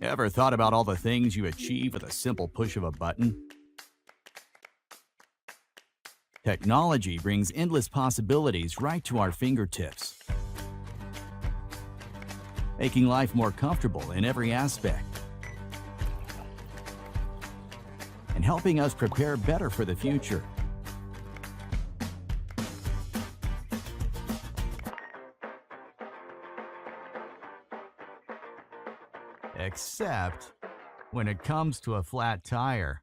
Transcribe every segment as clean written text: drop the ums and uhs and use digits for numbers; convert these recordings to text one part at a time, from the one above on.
Ever thought about all the things you achieve with a simple push of a button? Technology brings endless possibilities right to our fingertips, making life more comfortable in every aspect and helping us prepare better for the future. Except when it comes to a flat tire.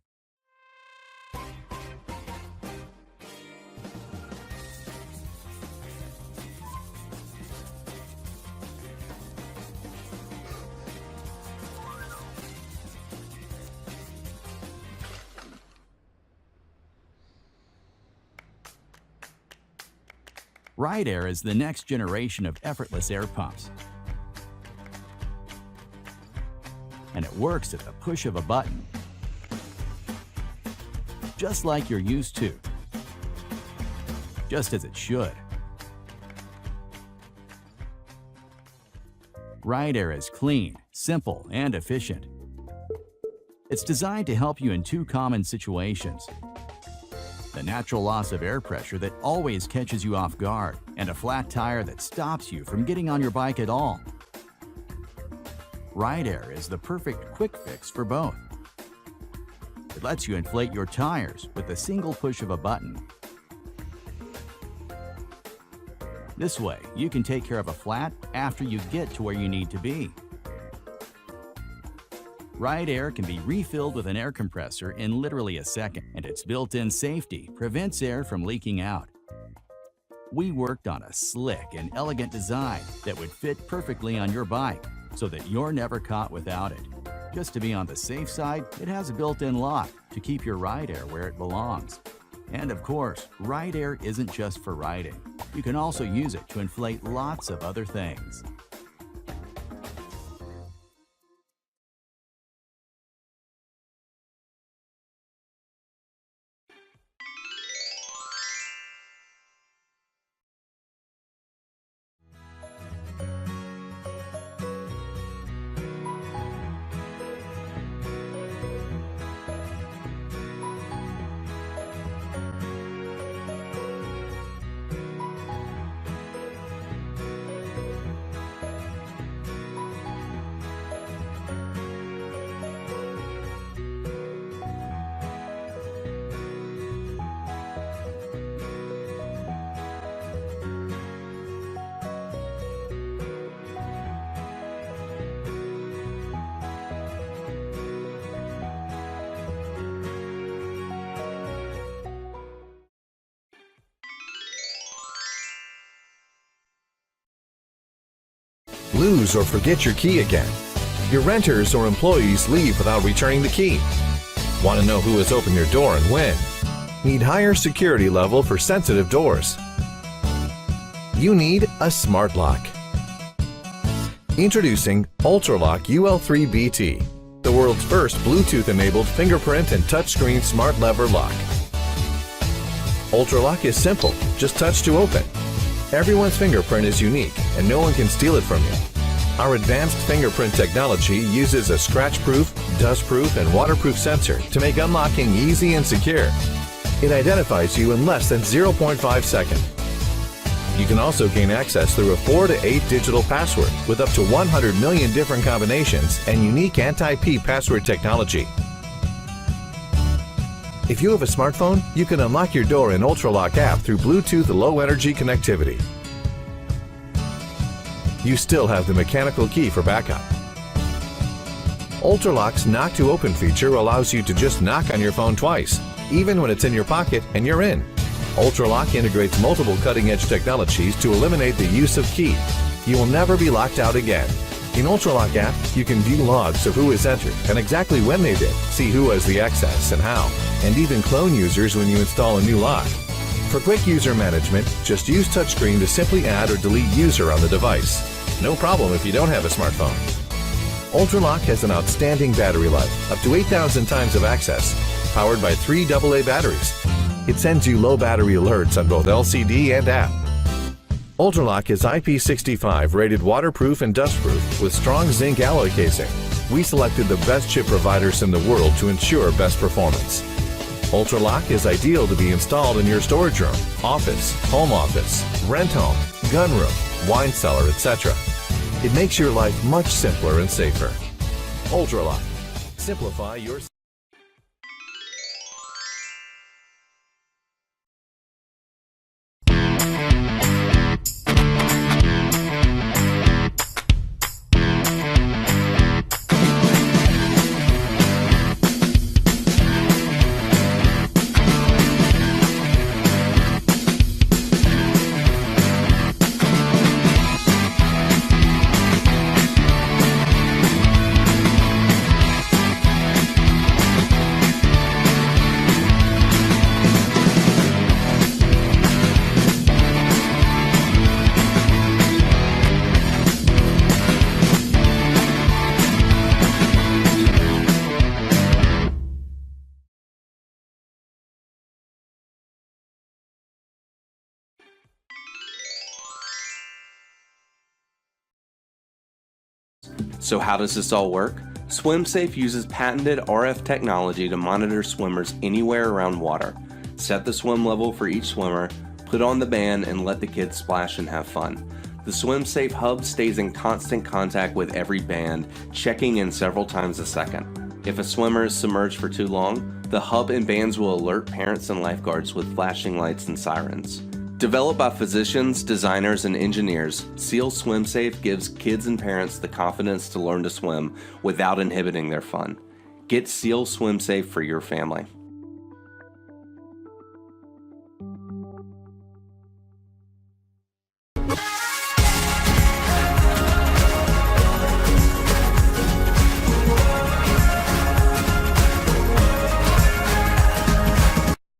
Ride Air is the next generation of effortless air pumps. And it works at the push of a button, just like you're used to, just as it should. Ride Air is clean, simple, and efficient. It's designed to help you in two common situations: the natural loss of air pressure that always catches you off guard, and a flat tire that stops you from getting on your bike at all. Ride Air is the perfect quick fix for both. It lets you inflate your tires with a single push of a button. This way, you can take care of a flat after you get to where you need to be. Ride Air can be refilled with an air compressor in literally a second, and its built-in safety prevents air from leaking out. We worked on a slick and elegant design that would fit perfectly on your bike, so that you're never caught without it. Just to be on the safe side, it has a built-in lock to keep your Ride Air where it belongs. And of course, Ride Air isn't just for riding. You can also use it to inflate lots of other things. Lose or forget your key again. Your renters or employees leave without returning the key. Want to know who has opened your door and when? Need higher security level for sensitive doors. You need a smart lock. Introducing UltraLock UL3 BT, the world's first Bluetooth-enabled fingerprint and touchscreen smart lever lock. UltraLock is simple, just touch to open. Everyone's fingerprint is unique and no one can steal it from you. Our advanced fingerprint technology uses a scratch-proof, dust-proof, and waterproof sensor to make unlocking easy and secure. It identifies you in less than 0.5 seconds. You can also gain access through a 4 to 8 digital password with up to 100 million different combinations and unique anti-P password technology. If you have a smartphone, you can unlock your door in UltraLock app through Bluetooth Low Energy connectivity. You still have the mechanical key for backup. UltraLock's Knock to Open feature allows you to just knock on your phone twice, even when it's in your pocket and you're in. UltraLock integrates multiple cutting-edge technologies to eliminate the use of key. You will never be locked out again. In UltraLock app, you can view logs of who has entered and exactly when they did, see who has the access and how, and even clone users when you install a new lock. For quick user management, just use touchscreen to simply add or delete user on the device. No problem if you don't have a smartphone. UltraLock has an outstanding battery life, up to 8,000 times of access, powered by 3 AA batteries. It sends you low battery alerts on both LCD and app. UltraLock is IP65 rated waterproof and dustproof with strong zinc alloy casing. We selected the best chip providers in the world to ensure best performance. UltraLock is ideal to be installed in your storage room, office, rent home, gun room, wine cellar, etc. It makes your life much simpler and safer. UltraLock. Simplify your... So how does this all work? SwimSafe uses patented RF technology to monitor swimmers anywhere around water. Set the swim level for each swimmer, put on the band, and let the kids splash and have fun. The SwimSafe hub stays in constant contact with every band, checking in several times a second. If a swimmer is submerged for too long, the hub and bands will alert parents and lifeguards with flashing lights and sirens. Developed by physicians, designers, and engineers, Seal SwimSafe gives kids and parents the confidence to learn to swim without inhibiting their fun. Get Seal SwimSafe for your family.